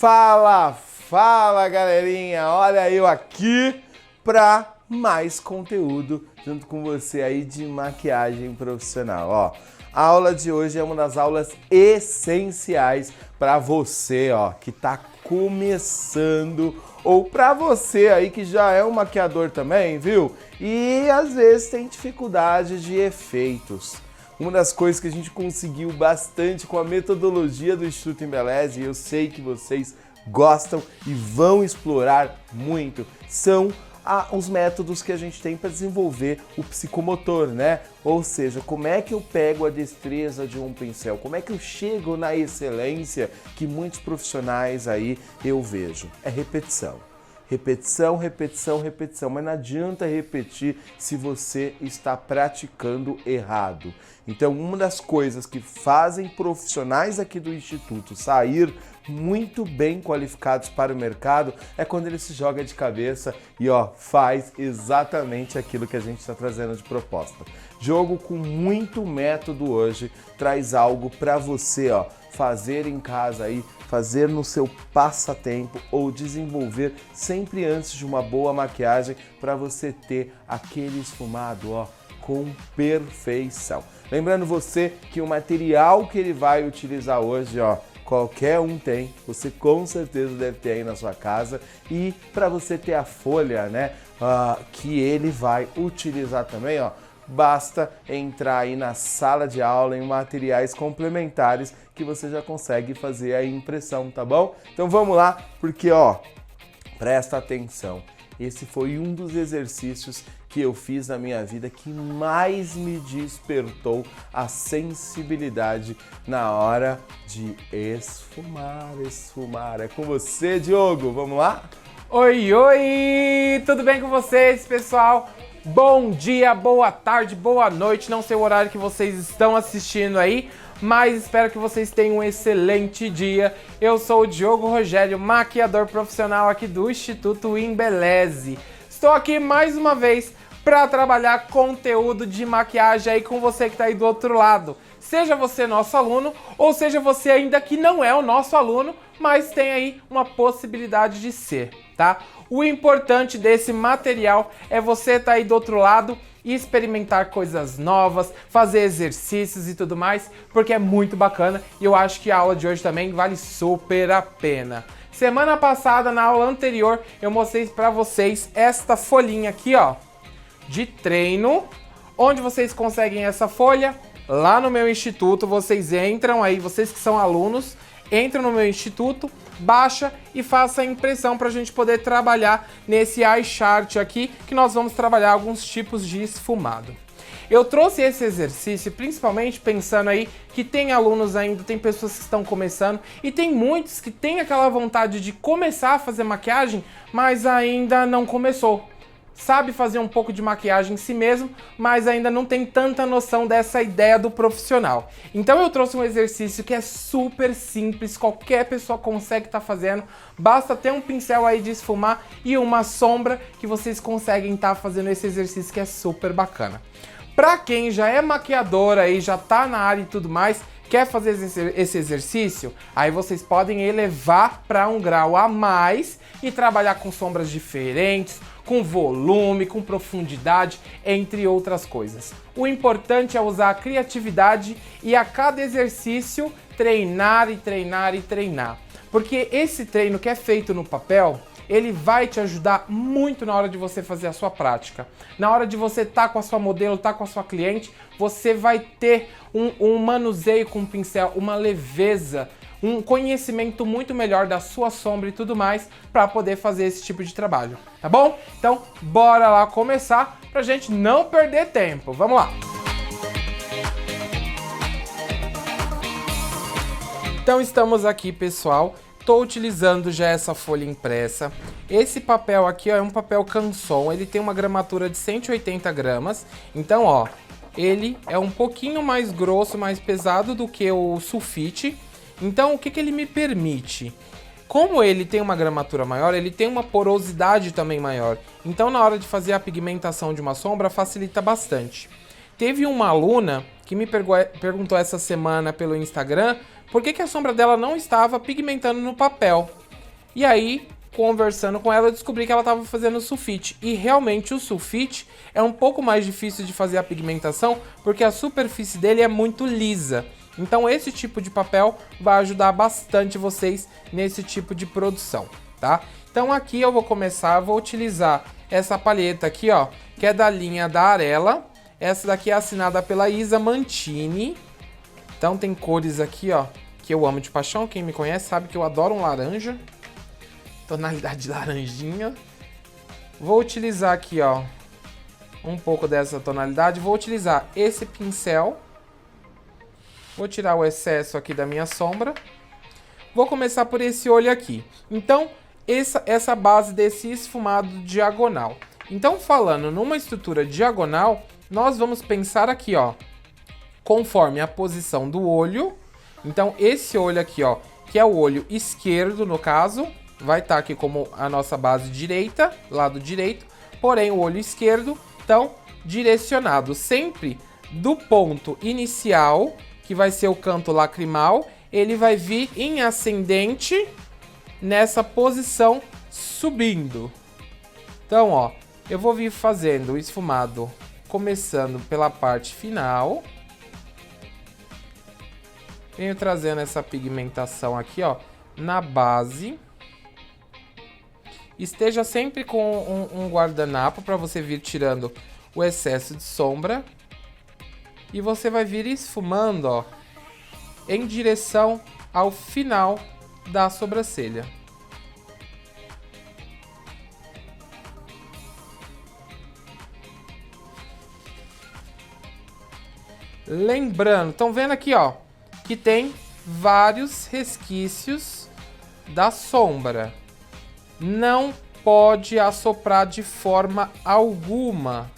Fala, fala galerinha, olha eu aqui pra mais conteúdo junto com você aí de maquiagem profissional, ó. A aula de hoje é uma das aulas essenciais para você, ó, que tá começando ou para você aí que já é um maquiador também, viu? E às vezes tem dificuldade de efeitos. Uma das coisas que a gente conseguiu bastante com a metodologia do Instituto Embeleze, e eu sei que vocês gostam e vão explorar muito, são os métodos que a gente tem para desenvolver o psicomotor, né? Ou seja, como é que eu pego a destreza de um pincel, como é que eu chego na excelência que muitos profissionais aí eu vejo. É repetição. Repetição, repetição, repetição, mas não adianta repetir se você está praticando errado. Então, uma das coisas que fazem profissionais aqui do Instituto sair muito bem qualificados para o mercado é quando ele se joga de cabeça e faz exatamente aquilo que a gente está trazendo de proposta. Jogo com muito método hoje traz algo para você fazer em casa aí, fazer no seu passatempo ou desenvolver sempre antes de uma boa maquiagem para você ter aquele esfumado com perfeição. Lembrando você que o material que ele vai utilizar hoje, qualquer um tem, você com certeza deve ter aí na sua casa, e para você ter a folha, né, que ele vai utilizar também, basta entrar aí na sala de aula em materiais complementares que você já consegue fazer a impressão, tá bom? Então vamos lá, porque presta atenção. Esse foi um dos exercícios que eu fiz na minha vida que mais me despertou a sensibilidade na hora de esfumar. É com você, Diogo, vamos lá? Oi, oi! Tudo bem com vocês, pessoal? Bom dia, boa tarde, boa noite, não sei o horário que vocês estão assistindo aí, mas espero que vocês tenham um excelente dia. Eu sou o Diogo Rogério, maquiador profissional aqui do Instituto Embeleze. Estou aqui mais uma vez para trabalhar conteúdo de maquiagem aí com você que está aí do outro lado. Seja você nosso aluno ou seja você ainda que não é o nosso aluno, mas tem aí uma possibilidade de ser, tá? O importante desse material é você estar aí do outro lado e experimentar coisas novas, fazer exercícios e tudo mais, porque é muito bacana e eu acho que a aula de hoje também vale super a pena. Semana passada, na aula anterior, eu mostrei para vocês esta folhinha aqui, de treino, onde vocês conseguem essa folha lá no meu instituto. Vocês entram aí, vocês que são alunos, entram no meu instituto, baixa e faça a impressão para a gente poder trabalhar nesse eye chart aqui, que nós vamos trabalhar alguns tipos de esfumado. Eu trouxe esse exercício principalmente pensando aí que tem alunos ainda, tem pessoas que estão começando e tem muitos que têm aquela vontade de começar a fazer maquiagem, mas ainda não começou. Sabe fazer um pouco de maquiagem em si mesmo, mas ainda não tem tanta noção dessa ideia do profissional. Então eu trouxe um exercício que é super simples, qualquer pessoa consegue estar fazendo, basta ter um pincel aí de esfumar e uma sombra que vocês conseguem estar fazendo esse exercício que é super bacana. Para quem já é maquiador aí, já tá na área e tudo mais, quer fazer esse exercício, aí vocês podem elevar para um grau a mais e trabalhar com sombras diferentes, com volume, com profundidade, entre outras coisas. O importante é usar a criatividade e a cada exercício treinar e treinar e treinar. Porque esse treino que é feito no papel, ele vai te ajudar muito na hora de você fazer a sua prática. Na hora de você estar com a sua modelo, estar com a sua cliente, você vai ter um manuseio com o pincel, uma leveza, um conhecimento muito melhor da sua sombra e tudo mais para poder fazer esse tipo de trabalho, tá bom? Então, bora lá começar pra gente não perder tempo. Vamos lá! Então, estamos aqui, pessoal. Estou utilizando já essa folha impressa. Esse papel aqui é um papel Canson, ele tem uma gramatura de 180 gramas. Então, ele é um pouquinho mais grosso, mais pesado do que o sulfite. Então, o que ele me permite? Como ele tem uma gramatura maior, ele tem uma porosidade também maior. Então, na hora de fazer a pigmentação de uma sombra, facilita bastante. Teve uma aluna que me perguntou essa semana pelo Instagram por que a sombra dela não estava pigmentando no papel. E aí, conversando com ela, eu descobri que ela estava fazendo sulfite. E realmente o sulfite é um pouco mais difícil de fazer a pigmentação, porque a superfície dele é muito lisa. Então esse tipo de papel vai ajudar bastante vocês nesse tipo de produção, tá? Então aqui eu vou vou utilizar essa palheta aqui, ó, que é da linha da Arela. Essa daqui é assinada pela Isa Mantini. Então tem cores aqui, ó, que eu amo de paixão. Quem me conhece sabe que eu adoro um laranja. Tonalidade laranjinha. Vou utilizar aqui, ó, um pouco dessa tonalidade. Vou utilizar esse pincel. Vou tirar o excesso aqui da minha sombra. Vou começar por esse olho aqui. Então, essa base desse esfumado diagonal. Então, falando numa estrutura diagonal, nós vamos pensar aqui, ó, conforme a posição do olho. Então, esse olho aqui, ó, que é o olho esquerdo, no caso, vai estar aqui como a nossa base direita, lado direito. Porém, o olho esquerdo, então, direcionado sempre do ponto inicial, que vai ser o canto lacrimal, ele vai vir em ascendente nessa posição subindo. Então, ó, eu vou vir fazendo o esfumado começando pela parte final. Venho trazendo essa pigmentação aqui, ó, na base. Esteja sempre com um guardanapo para você vir tirando o excesso de sombra. E você vai vir esfumando, ó, em direção ao final da sobrancelha. Lembrando, estão vendo aqui, ó, que tem vários resquícios da sombra. Não pode assoprar de forma alguma.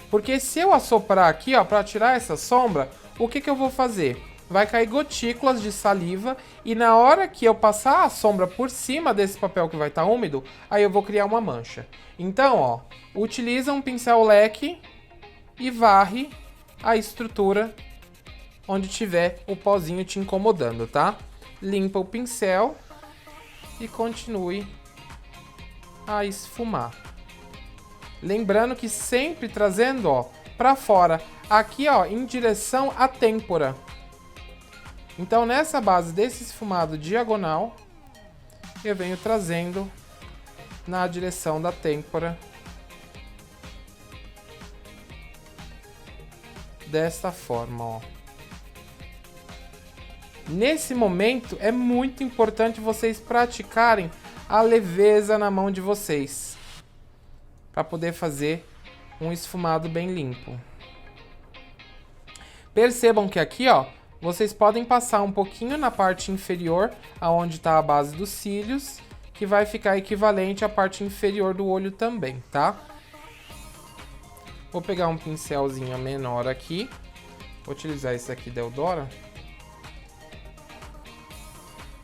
Porque se eu assoprar aqui, ó, para tirar essa sombra, o que eu vou fazer? Vai cair gotículas de saliva e na hora que eu passar a sombra por cima desse papel que vai estar úmido, aí eu vou criar uma mancha. Então, ó, utiliza um pincel leque e varre a estrutura onde tiver o pozinho te incomodando, tá? Limpa o pincel e continue a esfumar. Lembrando que sempre trazendo, ó, para fora, aqui, ó, em direção à têmpora. Então, nessa base desse esfumado diagonal, eu venho trazendo na direção da têmpora. Desta forma, ó. Nesse momento, é muito importante vocês praticarem a leveza na mão de vocês, para poder fazer um esfumado bem limpo. Percebam que aqui, ó, vocês podem passar um pouquinho na parte inferior, aonde está a base dos cílios, que vai ficar equivalente à parte inferior do olho também, tá? Vou pegar um pincelzinho menor aqui. Vou utilizar esse aqui da Eudora.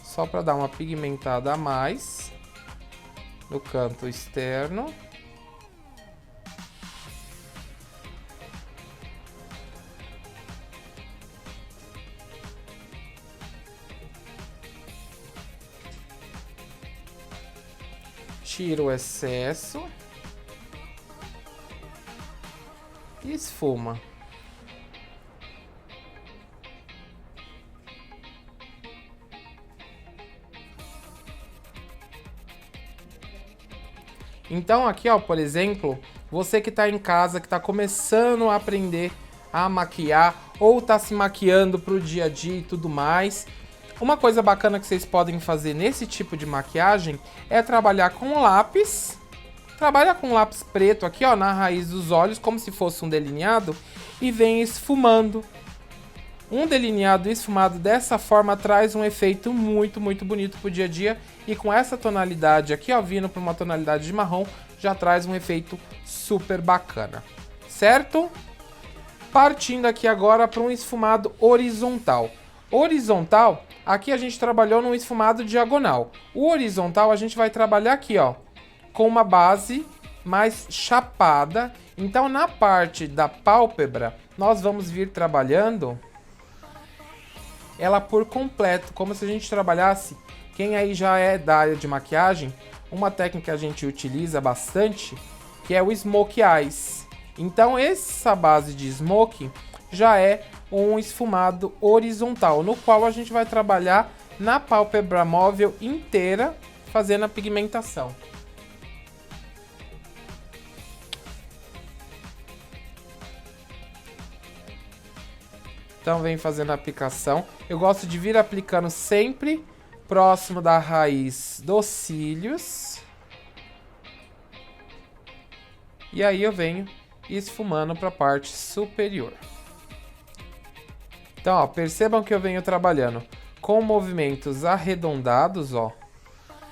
Só para dar uma pigmentada a mais no canto externo. Tira o excesso e esfuma. Então aqui, ó, por exemplo, você que tá em casa, que tá começando a aprender a maquiar ou tá se maquiando pro dia a dia e tudo mais, uma coisa bacana que vocês podem fazer nesse tipo de maquiagem é trabalhar com lápis. Trabalha com lápis preto aqui, ó, na raiz dos olhos, como se fosse um delineado, e vem esfumando. Um delineado esfumado dessa forma traz um efeito muito, muito bonito pro dia a dia. E com essa tonalidade aqui, ó, vindo para uma tonalidade de marrom, já traz um efeito super bacana. Certo? Partindo aqui agora para um esfumado horizontal. Horizontal, aqui a gente trabalhou num esfumado diagonal. O horizontal a gente vai trabalhar aqui, ó, com uma base mais chapada. Então na parte da pálpebra, nós vamos vir trabalhando ela por completo, como se a gente trabalhasse Quem aí já é da área de maquiagem, uma técnica que a gente utiliza bastante, que é o Smoke Eyes. Então essa base de Smoke já é um esfumado horizontal, no qual a gente vai trabalhar na pálpebra móvel inteira, fazendo a pigmentação. Então vem fazendo a aplicação. Eu gosto de vir aplicando sempre próximo da raiz dos cílios. E aí eu venho esfumando para a parte superior. Então, ó, percebam que eu venho trabalhando com movimentos arredondados, ó,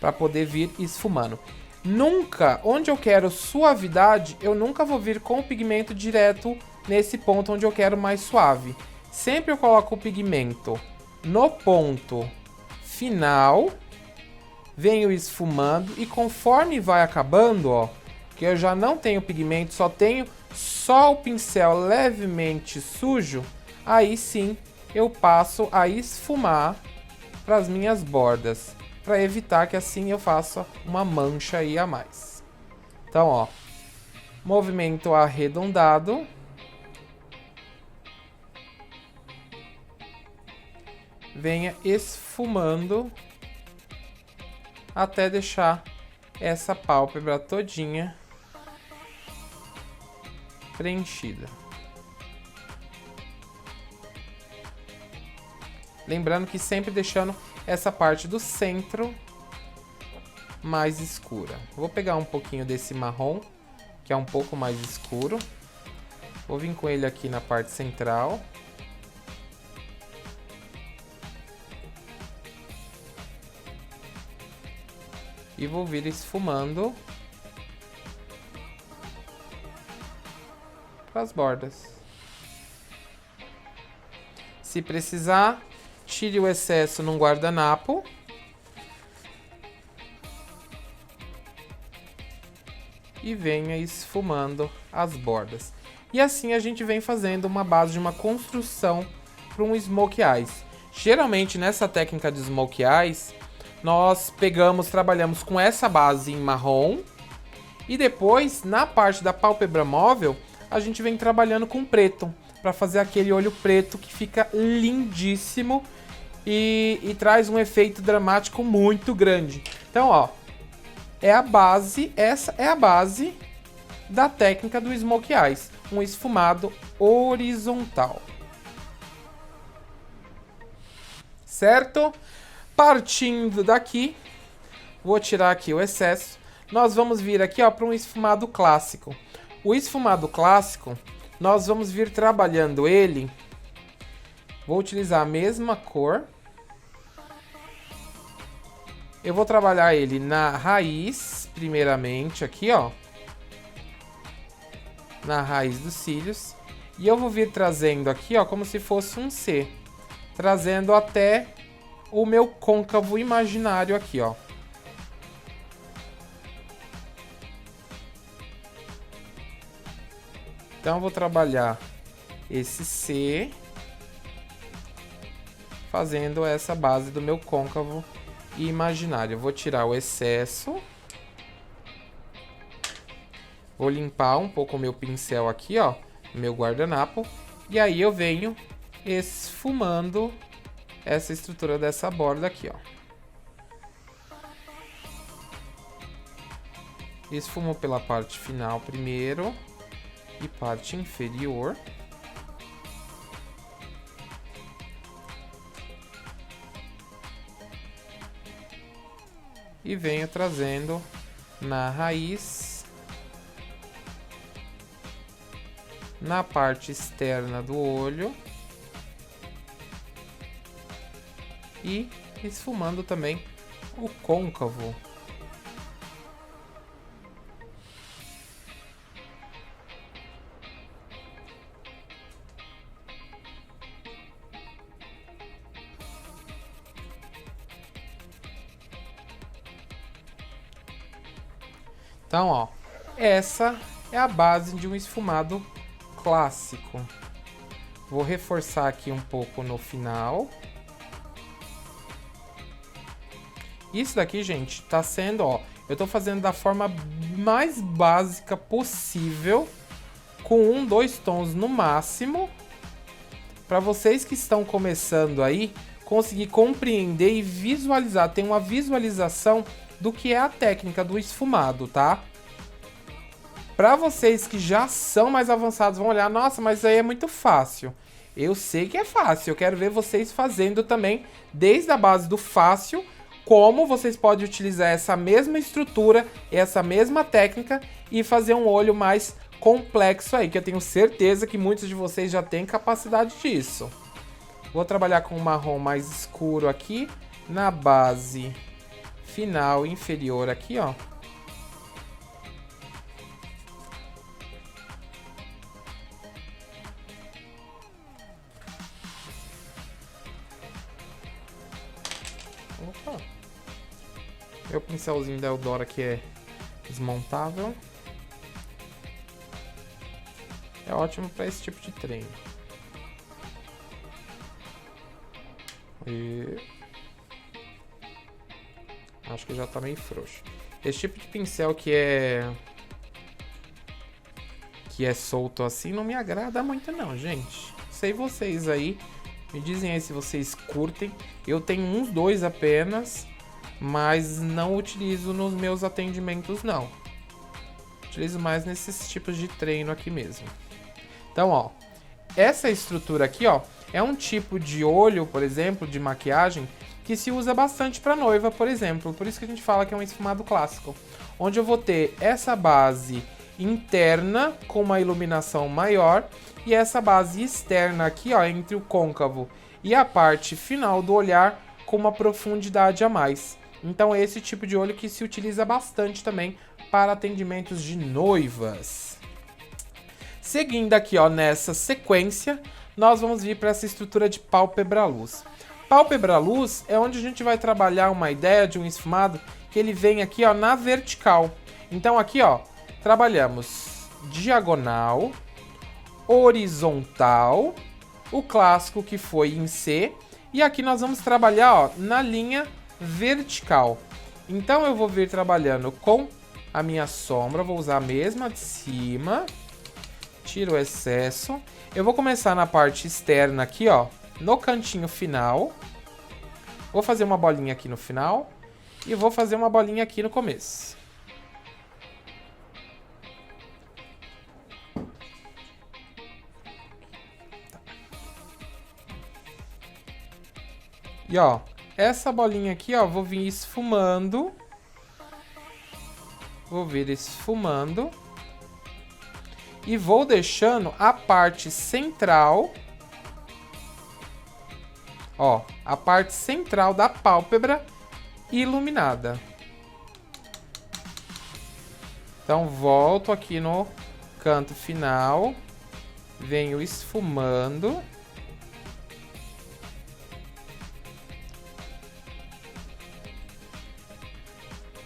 para poder vir esfumando. Nunca, onde eu quero suavidade, eu nunca vou vir com o pigmento direto nesse ponto onde eu quero mais suave. Sempre eu coloco o pigmento no ponto final, venho esfumando e conforme vai acabando, ó, que eu já não tenho pigmento, só o pincel levemente sujo, aí sim eu passo a esfumar para as minhas bordas, para evitar que assim eu faça uma mancha aí a mais. Então, ó, movimento arredondado. Venha esfumando até deixar essa pálpebra todinha preenchida. Lembrando que sempre deixando essa parte do centro mais escura. Vou pegar um pouquinho desse marrom, que é um pouco mais escuro. Vou vir com ele aqui na parte central. E vou vir esfumando para as bordas. Se precisar, tire o excesso num guardanapo. E venha esfumando as bordas. E assim a gente vem fazendo uma base de uma construção para um Smoke Eyes. Geralmente nessa técnica de Smoke Eyes, nós trabalhamos com essa base em marrom e depois na parte da pálpebra móvel a gente vem trabalhando com preto para fazer aquele olho preto que fica lindíssimo e traz um efeito dramático muito grande. Então, ó, essa é a base da técnica do Smoke Eyes, um esfumado horizontal. Certo? Partindo daqui, vou tirar aqui o excesso. Nós vamos vir aqui, ó, para um esfumado clássico. O esfumado clássico, nós vamos vir trabalhando ele. Vou utilizar a mesma cor. Eu vou trabalhar ele na raiz, primeiramente, aqui, ó. Na raiz dos cílios. E eu vou vir trazendo aqui, ó, como se fosse um C. Trazendo até o meu côncavo imaginário aqui, ó. Então eu vou trabalhar esse C, fazendo essa base do meu côncavo imaginário. Eu vou tirar o excesso. Vou limpar um pouco o meu pincel aqui, ó, meu guardanapo. E aí eu venho esfumando essa estrutura dessa borda aqui, ó. Esfumo pela parte final primeiro e parte inferior. E venho trazendo na raiz, na parte externa do olho. E esfumando também o côncavo. Então, ó, essa é a base de um esfumado clássico. Vou reforçar aqui um pouco no final. Isso daqui, gente, tá sendo, ó, eu tô fazendo da forma mais básica possível, com 1, 2 tons no máximo, para vocês que estão começando aí, conseguir compreender e visualizar, ter uma visualização do que é a técnica do esfumado, tá? Para vocês que já são mais avançados, vão olhar, nossa, mas aí é muito fácil. Eu sei que é fácil, eu quero ver vocês fazendo também, desde a base do fácil, como vocês podem utilizar essa mesma estrutura, essa mesma técnica e fazer um olho mais complexo aí, que eu tenho certeza que muitos de vocês já têm capacidade disso. Vou trabalhar com um marrom mais escuro aqui, na base final inferior aqui, ó. Opa. Meu pincelzinho da Eudora aqui é desmontável. É ótimo para esse tipo de treino. E... acho que já tá meio frouxo. Esse tipo de pincel que é solto assim não me agrada muito não, gente. Sei vocês aí. Me dizem aí se vocês curtem. Eu tenho uns 2 apenas, mas não utilizo nos meus atendimentos não. Utilizo mais nesses tipos de treino aqui mesmo. Então, ó, essa estrutura aqui, ó, é um tipo de olho, por exemplo, de maquiagem, que se usa bastante para noiva, por exemplo. Por isso que a gente fala que é um esfumado clássico. Onde eu vou ter essa base interna com uma iluminação maior e essa base externa aqui, ó, entre o côncavo e a parte final do olhar com uma profundidade a mais. Então é esse tipo de olho que se utiliza bastante também para atendimentos de noivas. Seguindo aqui, ó, nessa sequência, nós vamos vir para essa estrutura de pálpebra luz. Pálpebra luz é onde a gente vai trabalhar uma ideia de um esfumado que ele vem aqui, ó, na vertical. Então aqui, ó, trabalhamos diagonal, horizontal, o clássico que foi em C, e aqui nós vamos trabalhar, ó, na linha vertical. Então eu vou vir trabalhando com a minha sombra, vou usar a mesma de cima. Tiro o excesso. Eu vou começar na parte externa aqui, ó, no cantinho final. Vou fazer uma bolinha aqui no final e vou fazer uma bolinha aqui no começo. Tá. E ó, essa bolinha aqui, ó, vou vir esfumando. Vou vir esfumando. E vou deixando a parte central, ó, a parte central da pálpebra iluminada. Então volto aqui no canto final, venho esfumando.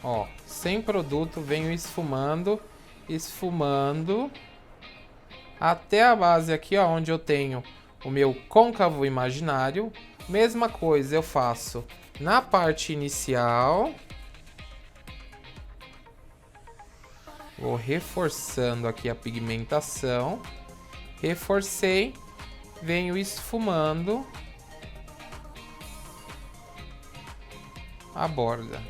Ó, sem produto, venho esfumando, esfumando. Até a base aqui, ó, onde eu tenho o meu côncavo imaginário. Mesma coisa eu faço na parte inicial. Vou reforçando aqui a pigmentação. Reforcei, venho esfumando a borda.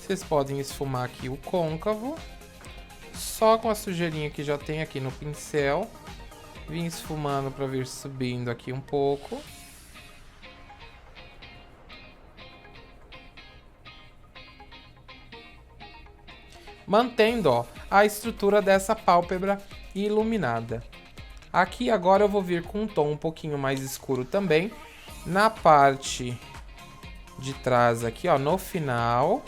Vocês podem esfumar aqui o côncavo, só com a sujeirinha que já tem aqui no pincel. Vim esfumando para vir subindo aqui um pouco. Mantendo, ó, a estrutura dessa pálpebra iluminada. Aqui agora eu vou vir com um tom um pouquinho mais escuro também, na parte de trás aqui, ó, no final.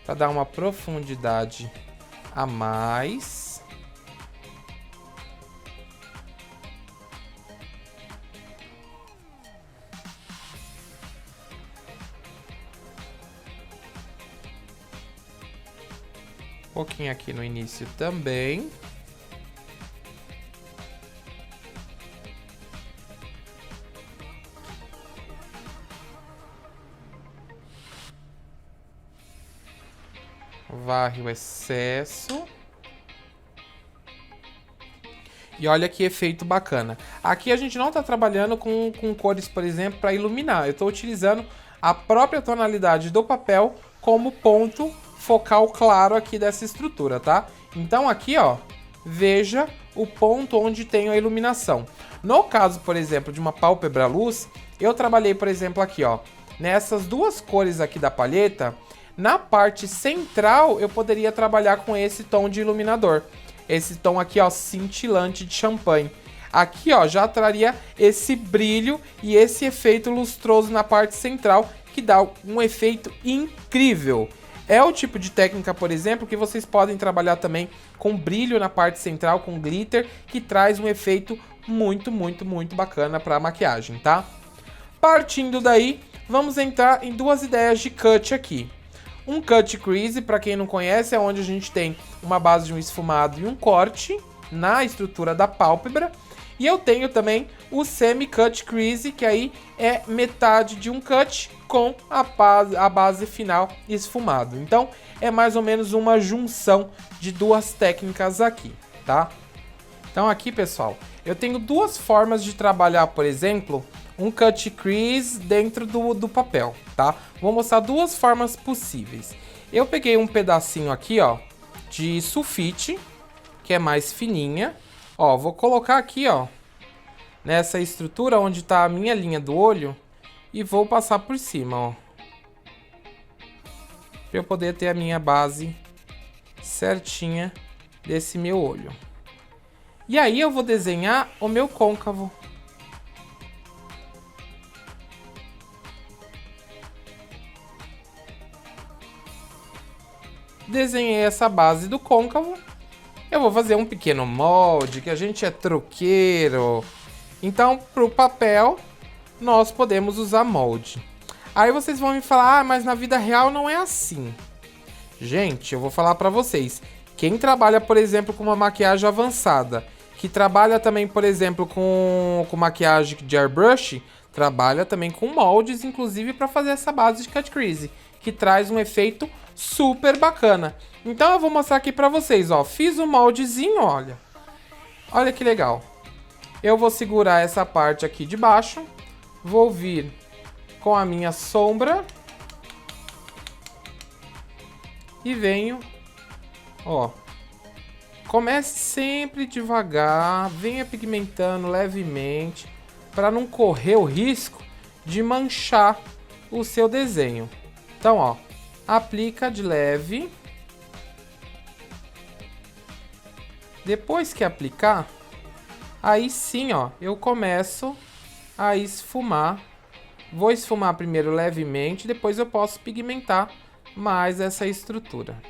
Para dar uma profundidade a mais. pouquinho aqui no início também. Varre o excesso. E olha que efeito bacana. Aqui a gente não está trabalhando com cores, por exemplo, para iluminar. Eu estou utilizando a própria tonalidade do papel como ponto focal claro aqui dessa estrutura, tá? Então aqui, ó, veja o ponto onde tem a iluminação. No caso, por exemplo, de uma pálpebra luz, eu trabalhei, por exemplo, aqui, ó, nessas duas cores aqui da palheta. Na parte central, eu poderia trabalhar com esse tom de iluminador. Esse tom aqui, ó, cintilante de champanhe. Aqui, ó, já traria esse brilho e esse efeito lustroso na parte central, que dá um efeito incrível. É o tipo de técnica, por exemplo, que vocês podem trabalhar também com brilho na parte central, com glitter, que traz um efeito muito, muito, muito bacana para a maquiagem, tá? Partindo daí, vamos entrar em duas ideias de cut aqui. Um cut crease, para quem não conhece, é onde a gente tem uma base de um esfumado e um corte na estrutura da pálpebra. E eu tenho também o semi-cut crease, que aí é metade de um cut com a base final esfumado. Então, é mais ou menos uma junção de duas técnicas aqui, tá? Então aqui, pessoal, eu tenho duas formas de trabalhar, por exemplo, um cut crease dentro do papel, tá? Vou mostrar duas formas possíveis. Eu peguei um pedacinho aqui, ó, de sulfite, que é mais fininha. Ó, vou colocar aqui, ó, nessa estrutura onde tá a minha linha do olho e vou passar por cima, ó. Pra eu poder ter a minha base certinha desse meu olho. E aí eu vou desenhar o meu côncavo. Desenhei essa base do côncavo. Eu vou fazer um pequeno molde, que a gente é truqueiro. Então, para o papel, nós podemos usar molde. Aí vocês vão me falar, ah, mas na vida real não é assim. Gente, eu vou falar para vocês. Quem trabalha, por exemplo, com uma maquiagem avançada, que trabalha também, por exemplo, com maquiagem de airbrush, trabalha também com moldes, inclusive para fazer essa base de cut crease, que traz um efeito super bacana. Então eu vou mostrar aqui pra vocês, ó. Fiz um moldezinho, olha. Olha que legal. Eu vou segurar essa parte aqui de baixo. Vou vir com a minha sombra. E venho, ó. Comece sempre devagar. Venha pigmentando levemente, para não correr o risco de manchar o seu desenho. Então, ó. Aplica de leve. Depois que aplicar, aí sim, ó, eu começo a esfumar. Vou esfumar primeiro levemente, depois eu posso pigmentar mais essa estrutura.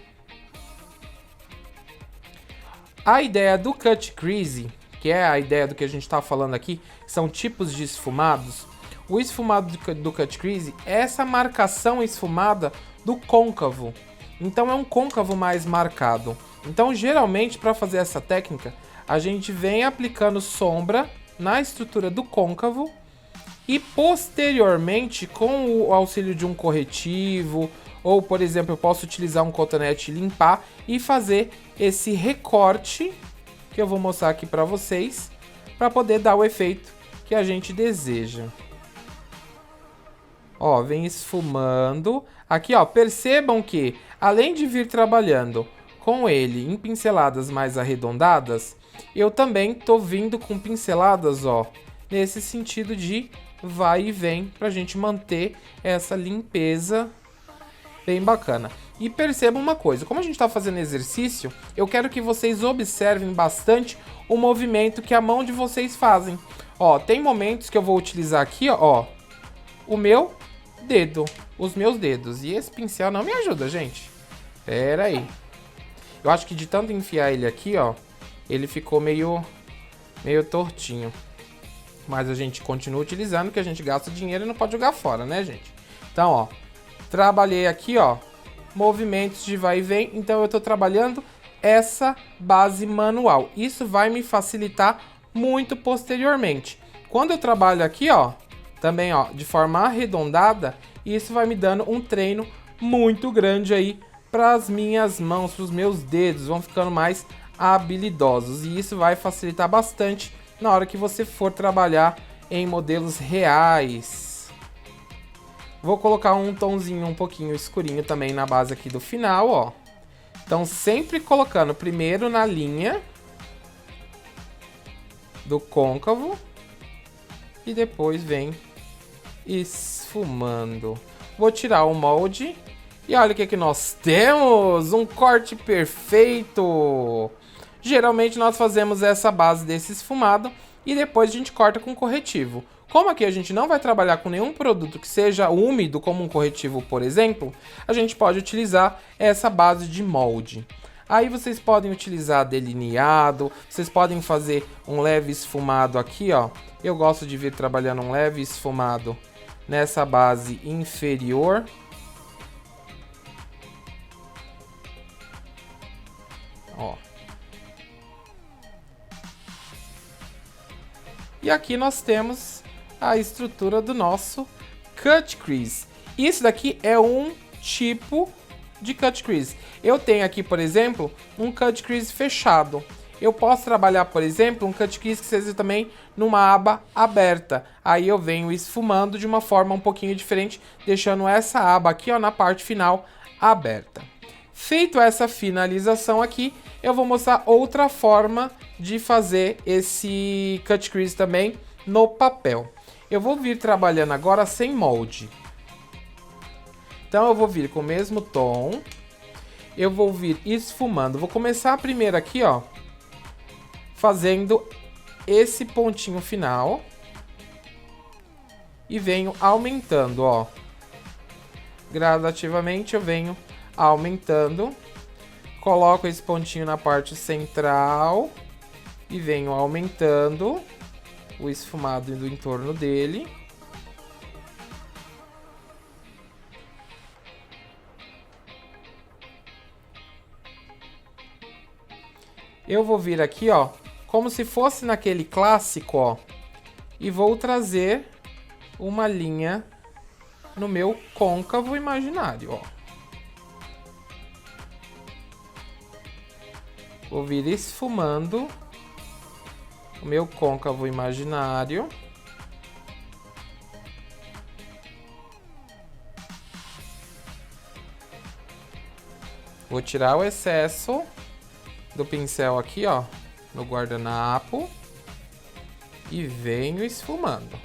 A ideia do cut crease, que é a ideia do que a gente está falando aqui, são tipos de esfumados. O esfumado do cut crease é essa marcação esfumada do côncavo. Então é um côncavo mais marcado. Então geralmente para fazer essa técnica a gente vem aplicando sombra na estrutura do côncavo e posteriormente com o auxílio de um corretivo ou por exemplo eu posso utilizar um cotonete e limpar e fazer esse recorte que eu vou mostrar aqui para vocês para poder dar o efeito que a gente deseja. Ó, vem esfumando. Aqui, ó, percebam que, além de vir trabalhando com ele em pinceladas mais arredondadas, eu também tô vindo com pinceladas, ó, nesse sentido de vai e vem, pra gente manter essa limpeza bem bacana. E percebam uma coisa, como a gente tá fazendo exercício, eu quero que vocês observem bastante o movimento que a mão de vocês fazem. Ó, tem momentos que eu vou utilizar aqui, ó, o meu dedo, os meus dedos. E esse pincel não me ajuda, gente. Pera aí. Eu acho que de tanto enfiar ele aqui, ó, ele ficou meio tortinho. Mas a gente continua utilizando, porque a gente gasta dinheiro e não pode jogar fora, né, gente? Então, ó, trabalhei aqui, ó, movimentos de vai e vem. Então eu estou trabalhando essa base manual. Isso vai me facilitar muito posteriormente. Quando eu trabalho aqui, ó, também, ó, de forma arredondada, isso vai me dando um treino muito grande aí para as minhas mãos, para os meus dedos, vão ficando mais habilidosos. E isso vai facilitar bastante na hora que você for trabalhar em modelos reais. Vou colocar um tonzinho um pouquinho escurinho também na base aqui do final, ó. Então sempre colocando primeiro na linha do côncavo e depois vem esfumando. Vou tirar o molde e olha o que nós temos, um corte perfeito. Geralmente nós fazemos essa base desse esfumado e depois a gente corta com corretivo. Como aqui a gente não vai trabalhar com nenhum produto que seja úmido, como um corretivo, por exemplo, a gente pode utilizar essa base de molde. Aí vocês podem utilizar delineado, vocês podem fazer um leve esfumado aqui, ó. Eu gosto de vir trabalhando um leve esfumado nessa base inferior. Ó. E aqui nós temos a estrutura do nosso cut crease. Isso daqui é um tipo de cut crease. Eu tenho aqui, por exemplo, um cut crease fechado. Eu posso trabalhar, por exemplo, um cut crease que seja também numa aba aberta. Aí eu venho esfumando de uma forma um pouquinho diferente, deixando essa aba aqui, ó, na parte final aberta. Feito essa finalização aqui, eu vou mostrar outra forma de fazer esse cut crease também no papel. Eu vou vir trabalhando agora sem molde. Então eu vou vir com o mesmo tom. Eu vou vir esfumando. Vou começar primeiro aqui, ó, fazendo esse pontinho final. E venho aumentando, ó. Gradativamente eu venho aumentando. Coloco esse pontinho na parte central. E venho aumentando o esfumado do entorno dele. Eu vou vir aqui, ó, como se fosse naquele clássico, ó, e vou trazer uma linha no meu côncavo imaginário, ó. Vou vir esfumando o meu côncavo imaginário. Vou tirar o excesso do pincel aqui, ó, no guardanapo e venho esfumando.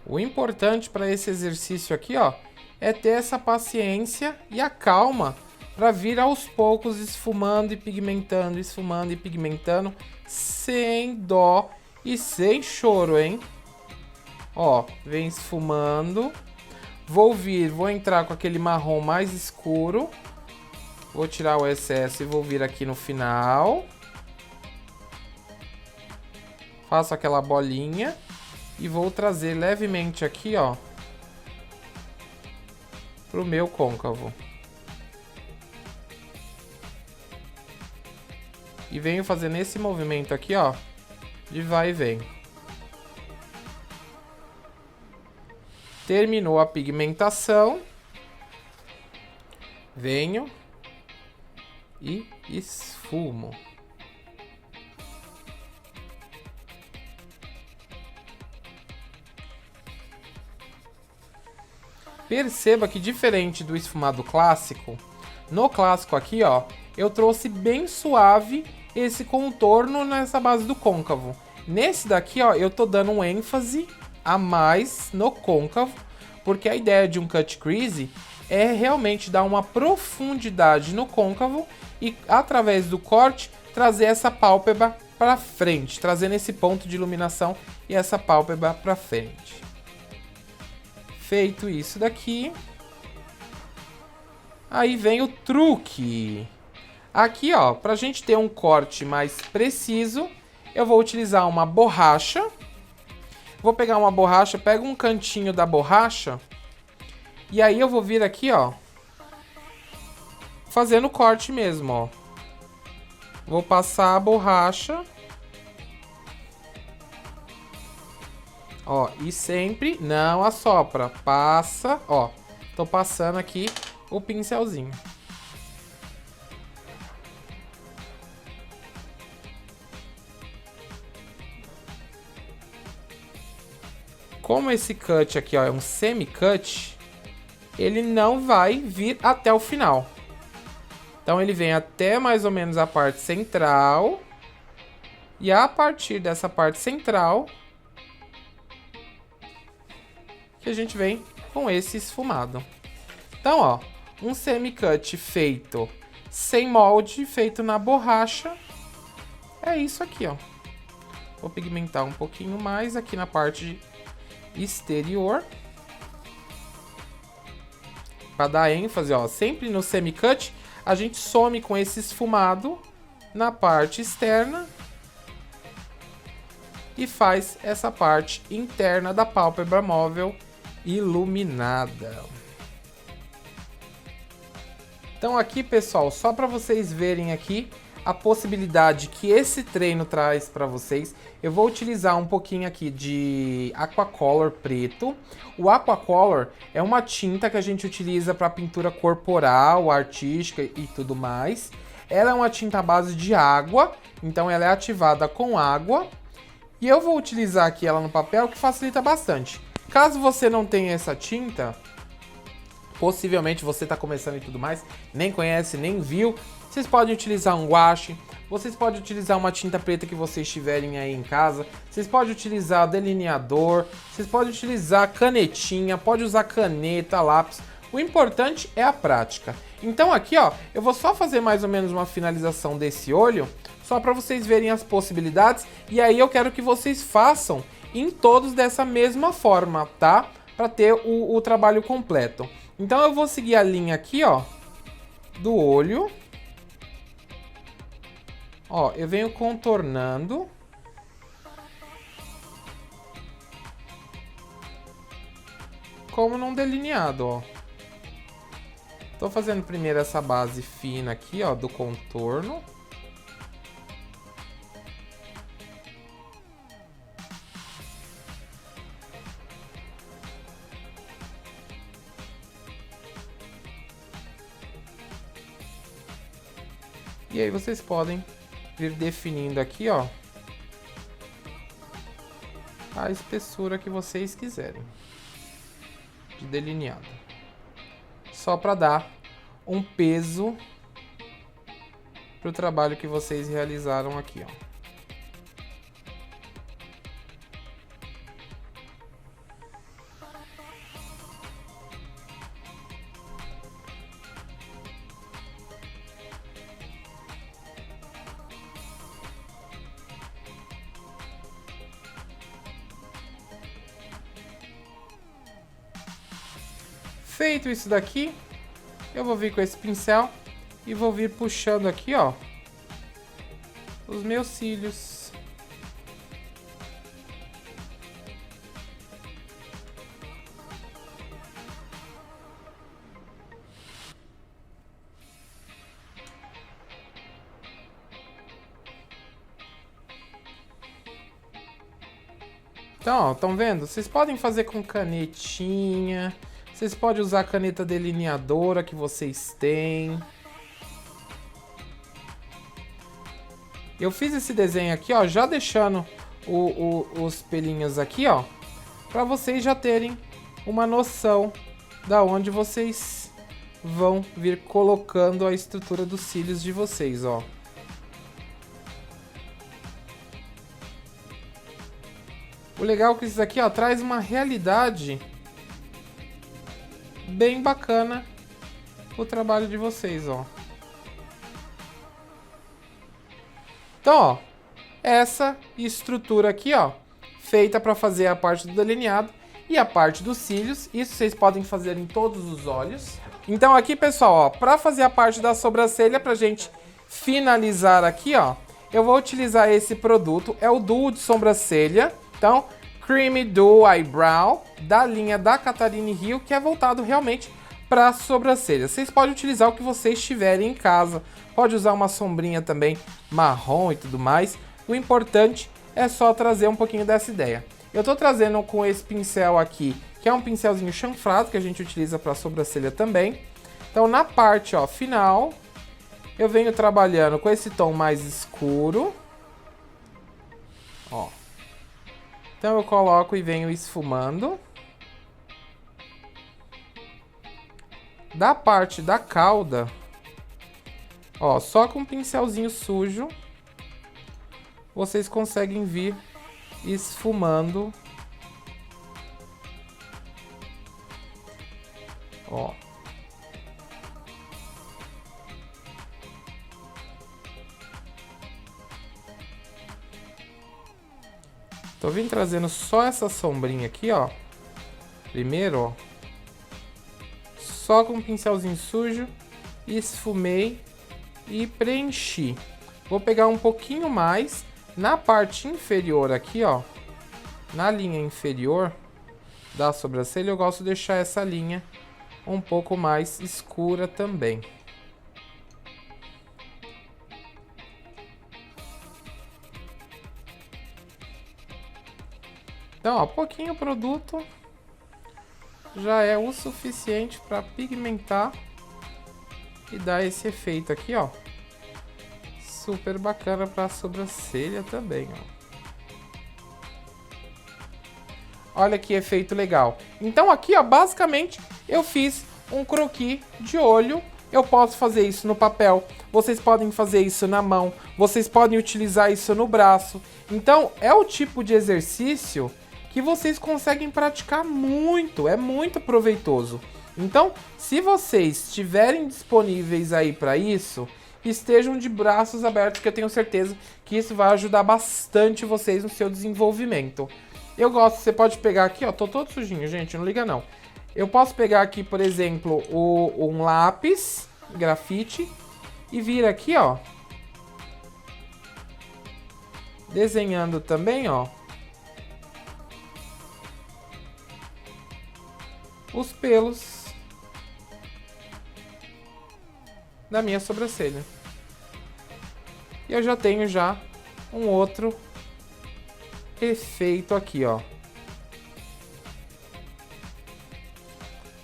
O importante para esse exercício aqui, ó, é ter essa paciência e a calma para vir aos poucos esfumando e pigmentando, sem dó e sem choro, hein? Ó, vem esfumando. Vou entrar com aquele marrom mais escuro. Vou tirar o excesso e vou vir aqui no final. Faço aquela bolinha e vou trazer levemente aqui, ó, pro meu côncavo. E venho fazendo esse movimento aqui, ó, de vai e vem. Terminou a pigmentação. Venho e esfumo. Perceba que diferente do esfumado clássico, no clássico aqui, ó, eu trouxe bem suave esse contorno nessa base do côncavo. Nesse daqui, ó, eu tô dando um ênfase a mais no côncavo, porque a ideia de um cut crease é realmente dar uma profundidade no côncavo e através do corte trazer essa pálpebra para frente, trazendo esse ponto de iluminação e essa pálpebra para frente. Feito isso daqui, aí vem o truque. Aqui, ó, pra gente ter um corte mais preciso, eu vou utilizar uma borracha. Vou pegar uma borracha, pego um cantinho da borracha. E aí eu vou vir aqui, ó. Fazendo corte mesmo, ó. Vou passar a borracha. Ó, e sempre não assopra. Passa, ó. Tô passando aqui o pincelzinho. Como esse cut aqui, ó, é um semi-cut, ele não vai vir até o final. Então ele vem até mais ou menos a parte central. E a partir dessa parte central, que a gente vem com esse esfumado. Então, ó, um semi-cut feito sem molde, feito na borracha. É isso aqui, ó. Vou pigmentar um pouquinho mais aqui na parte exterior. Para dar ênfase, ó, sempre no semi-cut, a gente some com esse esfumado na parte externa e faz essa parte interna da pálpebra móvel iluminada. Então aqui, pessoal, só para vocês verem aqui a possibilidade que esse treino traz para vocês, eu vou utilizar um pouquinho aqui de Aquacolor preto. O Aquacolor é uma tinta que a gente utiliza para pintura corporal, artística e tudo mais. Ela é uma tinta à base de água, então ela é ativada com água. E eu vou utilizar aqui ela no papel, que facilita bastante. Caso você não tenha essa tinta, possivelmente você está começando e tudo mais, nem conhece, nem viu, vocês podem utilizar um guache, vocês podem utilizar uma tinta preta que vocês tiverem aí em casa, vocês podem utilizar delineador, vocês podem utilizar canetinha, pode usar caneta, lápis. O importante é a prática. Então aqui, ó, eu vou só fazer mais ou menos uma finalização desse olho, só para vocês verem as possibilidades, e aí eu quero que vocês façam em todos dessa mesma forma, tá? Para ter o trabalho completo. Então eu vou seguir a linha aqui, ó, do olho. Ó, eu venho contornando. Como num delineado, ó. Tô fazendo primeiro essa base fina aqui, ó, do contorno. E aí vocês podem vir definindo aqui, ó, a espessura que vocês quiserem de delineado. Só para dar um peso pro trabalho que vocês realizaram aqui, ó. Feito isso daqui, eu vou vir com esse pincel e vou vir puxando aqui, ó, os meus cílios. Então, ó, estão vendo? Vocês podem fazer com canetinha. Vocês podem usar a caneta delineadora que vocês têm. Eu fiz esse desenho aqui, ó, já deixando os pelinhos aqui, ó, para vocês já terem uma noção da onde vocês vão vir colocando a estrutura dos cílios de vocês, ó. O legal é que isso aqui, ó, traz uma realidade bem bacana o trabalho de vocês, ó. Então, ó, essa estrutura aqui, ó, feita para fazer a parte do delineado e a parte dos cílios. Isso vocês podem fazer em todos os olhos. Então aqui, pessoal, ó, para fazer a parte da sobrancelha, pra gente finalizar aqui, ó, eu vou utilizar esse produto, é o Duo de sobrancelha, então Creamy Duo Eyebrow, da linha da Catarine Hill, que é voltado realmente para sobrancelha. Vocês podem utilizar o que vocês tiverem em casa, pode usar uma sombrinha também marrom e tudo mais, o importante é só trazer um pouquinho dessa ideia. Eu tô trazendo com esse pincel aqui, que é um pincelzinho chanfrado, que a gente utiliza para sobrancelha também. Então na parte ó, final, eu venho trabalhando com esse tom mais escuro. Ó. Então eu coloco e venho esfumando. Da parte da cauda, ó, só com um pincelzinho sujo, vocês conseguem vir esfumando. Ó. Tô vindo trazendo só essa sombrinha aqui, ó. Primeiro, ó. Só com um pincelzinho sujo, esfumei e preenchi. Vou pegar um pouquinho mais na parte inferior aqui, ó. Na linha inferior da sobrancelha, eu gosto de deixar essa linha um pouco mais escura também. Então, ó, pouquinho produto já é o suficiente para pigmentar e dar esse efeito aqui, ó. Super bacana para a sobrancelha também, ó. Olha que efeito legal. Então aqui, ó, basicamente eu fiz um croquis de olho. Eu posso fazer isso no papel, vocês podem fazer isso na mão, vocês podem utilizar isso no braço. Então é o tipo de exercício que vocês conseguem praticar muito, é muito proveitoso. Então, se vocês estiverem disponíveis aí para isso, estejam de braços abertos, que eu tenho certeza que isso vai ajudar bastante vocês no seu desenvolvimento. Eu gosto, você pode pegar aqui, ó, tô todo sujinho, gente, não liga não. Eu posso pegar aqui, por exemplo, um lápis, grafite, e vir aqui, ó, desenhando também, ó, os pelos da minha sobrancelha. E eu já tenho um outro efeito aqui, ó.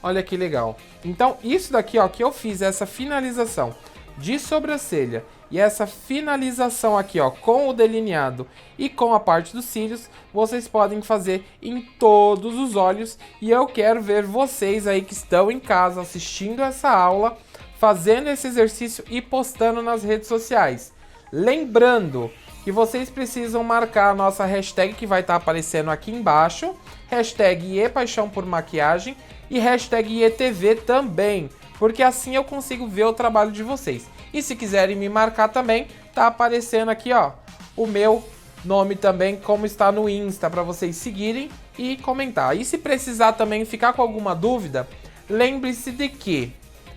Olha que legal. Então, isso daqui, ó, que eu fiz essa finalização de sobrancelha e essa finalização aqui, ó, com o delineado e com a parte dos cílios, vocês podem fazer em todos os olhos. E eu quero ver vocês aí que estão em casa assistindo essa aula, fazendo esse exercício e postando nas redes sociais. Lembrando que vocês precisam marcar a nossa hashtag que vai estar aparecendo aqui embaixo, hashtag #IEPaixãoPorMaquiagem e hashtag IETV também, porque assim eu consigo ver o trabalho de vocês. E se quiserem me marcar também, tá aparecendo aqui, ó, o meu nome também, como está no Insta, para vocês seguirem e comentar. E se precisar também ficar com alguma dúvida, lembre-se de que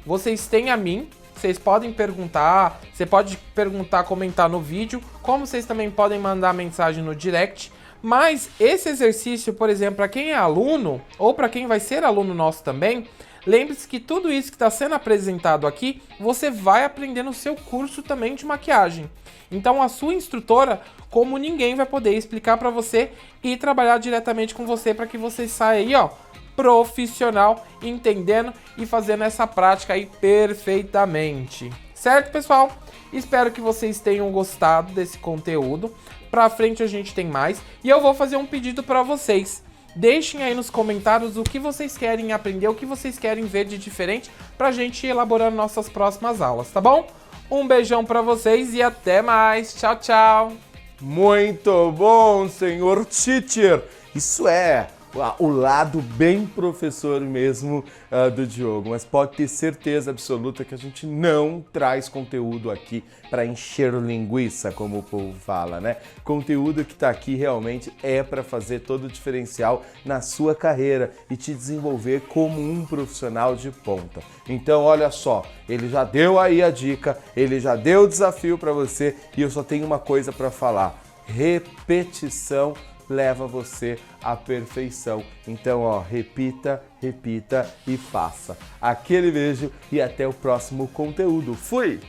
vocês têm a mim, vocês podem perguntar, você pode perguntar, comentar no vídeo, como vocês também podem mandar mensagem no direct. Mas esse exercício, por exemplo, para quem é aluno, ou para quem vai ser aluno nosso também, lembre-se que tudo isso que está sendo apresentado aqui, você vai aprender no seu curso também de maquiagem. Então a sua instrutora, como ninguém, vai poder explicar para você e trabalhar diretamente com você para que você saia aí, ó, profissional, entendendo e fazendo essa prática aí perfeitamente. Certo, pessoal? Espero que vocês tenham gostado desse conteúdo. Pra frente a gente tem mais. E eu vou fazer um pedido pra vocês. Deixem aí nos comentários o que vocês querem aprender, o que vocês querem ver de diferente, pra gente ir elaborando nossas próximas aulas, tá bom? Um beijão pra vocês e até mais. Tchau, tchau. Muito bom, senhor teacher. Isso é o lado bem professor mesmo do Diogo, mas pode ter certeza absoluta que a gente não traz conteúdo aqui para encher linguiça, como o povo fala, né? Conteúdo que tá aqui realmente é para fazer todo o diferencial na sua carreira e te desenvolver como um profissional de ponta. Então, olha só, ele já deu aí a dica, ele já deu o desafio para você e eu só tenho uma coisa para falar: repetição leva você à perfeição. Então, ó, repita, repita e faça. Aquele beijo e até o próximo conteúdo. Fui!